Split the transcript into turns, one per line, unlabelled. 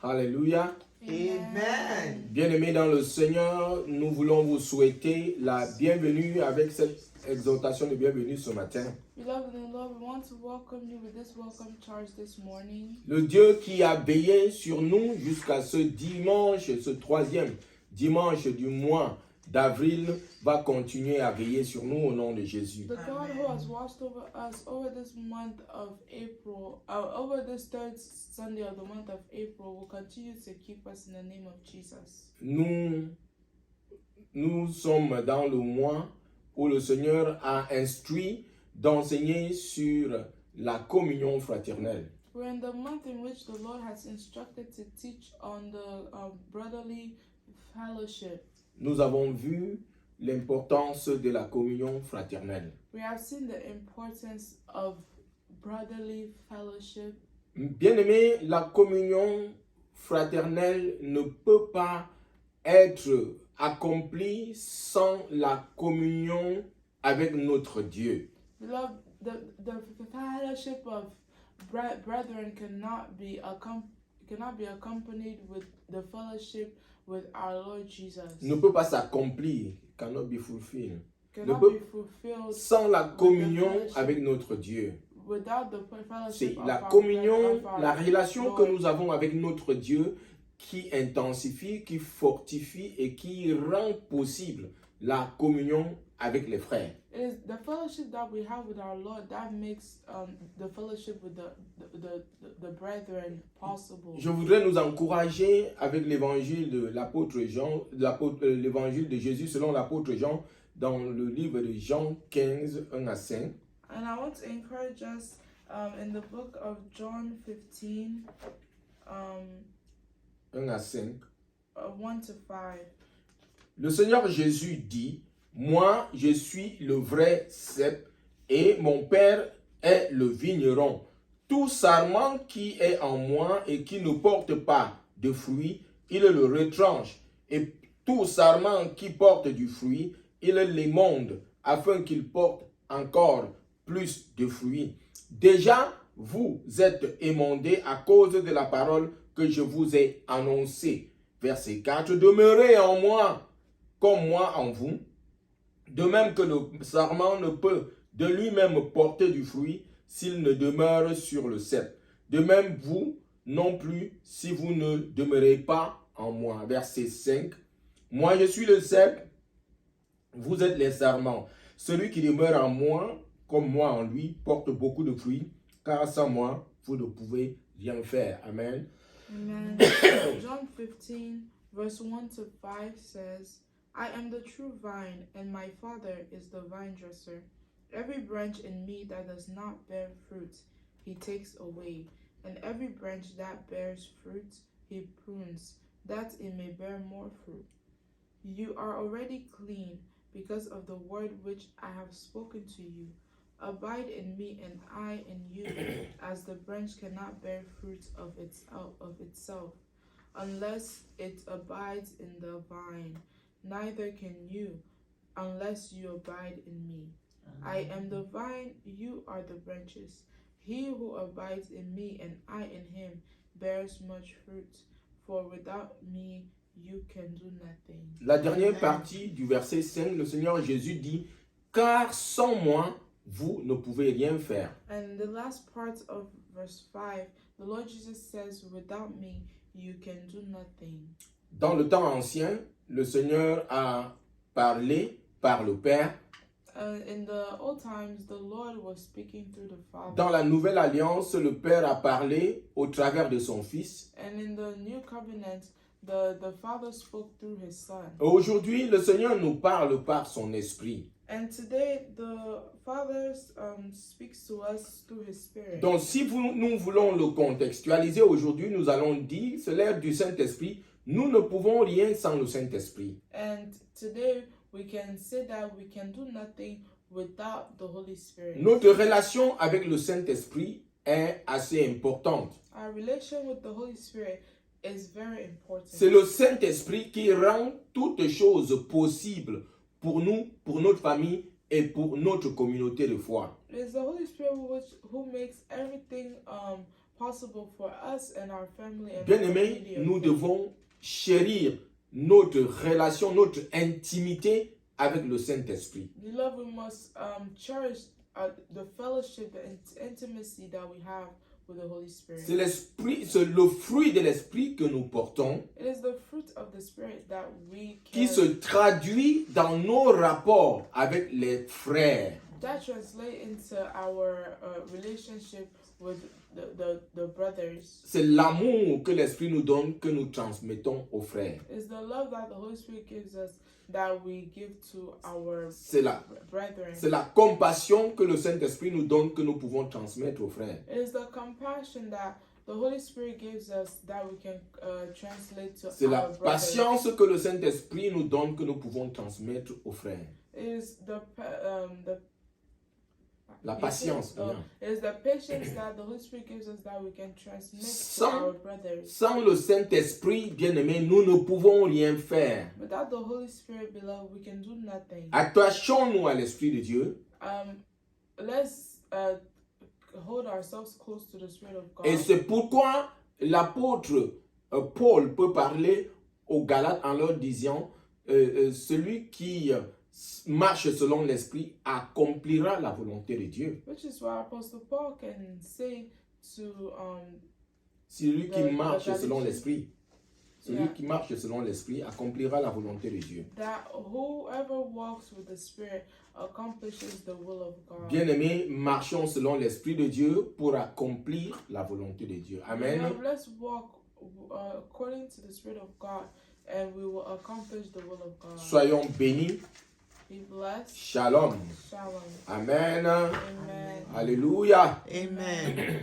Alléluia.
Amen.
Bien-aimés dans le Seigneur, nous voulons vous souhaiter la bienvenue avec cette exhortation de bienvenue ce matin.
Beloved in the Lord, we want to welcome you with this welcome charge this morning.
Le Dieu qui a veillé sur nous jusqu'à ce dimanche, ce 3e dimanche du mois d'avril, va continuer à veiller sur nous au nom de Jésus.
The God who has watched over us over this month of April, over this third Sunday of the month of April, will continue to keep us in the name of Jesus.
Nous sommes dans le mois où le Seigneur a instruit d'enseigner sur la communion fraternelle.
We're in the month in which the Lord has instructed to teach on the brotherly fellowship.
Nous avons vu l'importance de la communion fraternelle.
We have seen the importance of brotherly fellowship.
Bien-aimé, la communion fraternelle ne peut pas être accomplie sans la communion avec notre Dieu.
Beloved, the fellowship of brethren cannot be accompanied with the fellowship with our Lord Jesus.
Ne peut pas s'accomplir, cannot be fulfilled,
Cannot
peut-
be fulfilled
sans la communion
fellowship
avec notre Dieu.
without the
C'est
fellowship of
la
our
communion,
of our
la relation
Lord.
que nous avons avec notre Dieu qui intensifie, qui fortifie et qui rend possible la communion avec les frères.
It is the fellowship that we have with our Lord that makes the fellowship with the brethren possible.
Je voudrais nous encourager avec l'évangile de l'apôtre Jean, l'évangile de Jésus selon l'apôtre Jean dans le livre de Jean 15, 1 à 5.
And I want to encourage us in the book of John 15,
1 à 5.
1 to 5.
Le Seigneur Jésus dit, « Moi, je suis le vrai cep et mon Père est le vigneron. Tout sarment qui est en moi et qui ne porte pas de fruit, il le retranche. Et tout sarment qui porte du fruit, il l'émonde, afin qu'il porte encore plus de fruits. Déjà, vous êtes émondés à cause de la parole que je vous ai annoncée. » Verset 4. « Demeurez en moi, comme moi en vous. De même que le sarment ne peut de lui-même porter du fruit s'il ne demeure sur le cep. De même vous non plus si vous ne demeurez pas en moi. » Verset 5. « Moi je suis le cep, vous êtes les sarments. Celui qui demeure en moi, comme moi en lui, porte beaucoup de fruits, car sans moi, vous ne pouvez rien faire. » Amen.
Amen. John 15, verse 1 to 5 says, I am the true vine, and my Father is the vine dresser. Every branch in me that does not bear fruit, he takes away. And every branch that bears fruit, he prunes, that it may bear more fruit. You are already clean because of the word which I have spoken to you. Abide in me, and I in you, as the branch cannot bear fruit of itself, unless it abides in the vine. Neither can you, unless you abide in me. I am the vine, you are the branches. He who abides in me and I in him bears much fruit, for without me you can do nothing.
La dernière partie du verset 5, le Seigneur Jésus dit, « Car sans moi, vous ne pouvez rien faire. »
And the last part of verse 5, the Lord Jesus says, without me you can do nothing.
Dans le temps ancien, le Seigneur a parlé par le Père.
In the old times, the Lord was speaking through the Father.
Dans la nouvelle alliance, le Père a parlé au travers de son Fils.
And in the new covenant, the Father spoke through his Son.
Aujourd'hui, le Seigneur nous parle par son Esprit.
And today, the Father speaks to us through his Spirit.
Donc, si nous voulons le contextualiser aujourd'hui, nous allons dire, c'est l'ère du Saint-Esprit, nous ne pouvons rien sans le Saint-Esprit.
And today, we can say that we can do nothing without the Holy Spirit.
Notre relation avec le Saint-Esprit est assez importante.
Our relation with the Holy Spirit is very important.
C'est le Saint-Esprit qui rend toutes choses possibles pour nous, pour notre famille et pour notre communauté de foi.
It is the Holy Spirit who makes everything possible for us and our family and
Bien-aimés,
community.
nous devons chérir notre relation, notre intimité avec le Saint-Esprit.
Beloved, we must cherish the fellowship, the intimacy that we have with the Holy Spirit.
C'est l'esprit, c'est le fruit de l'esprit que nous portons
It is the fruit of the Spirit that we
qui
carry.
se traduit dans nos rapports avec les frères.
That translate into our relationship with the brothers.
C'est l'amour que l'esprit nous donne que nous transmettons aux frères.
It's the love that the Holy Spirit gives us that we give to our
C'est la
brethren.
compassion que le Saint-Esprit nous donne que nous pouvons transmettre aux frères.
It is the compassion that the Holy Spirit gives us that we can translate to
C'est la
our brothers.
patience que le Saint-Esprit nous donne que nous pouvons transmettre aux frères.
It is the
La patience.
Oh,
bien.
it is the patience that the Holy Spirit gives us that we can transmit to
Sans-
our brothers.
Sans le Saint-Esprit, bien-aimé, nous ne pouvons rien faire.
Without the Holy Spirit, beloved, we can do nothing.
Attachons-nous à l'Esprit de Dieu
Let's hold ourselves close to the Spirit of God.
et c'est pourquoi l'apôtre Paul peut parler aux Galates en leur disant celui qui marche selon l'Esprit accomplira la volonté de Dieu.
Which is why Apostle Paul can say to
Celui qui
The
marche
Galatians.
selon l'Esprit. Celui
Yeah.
qui marche selon l'Esprit accomplira la volonté de Dieu.
that whoever walks with the Spirit accomplishes the will of God.
Bien-aimés, marchons selon l'Esprit de Dieu pour accomplir la volonté de Dieu. Amen.
Now, let's walk according to the Spirit of God, and we will accomplish the will of God.
Soyons bénis.
Be blessed.
Shalom.
Shalom.
Amen.
Amen.
Alléluia.
Amen.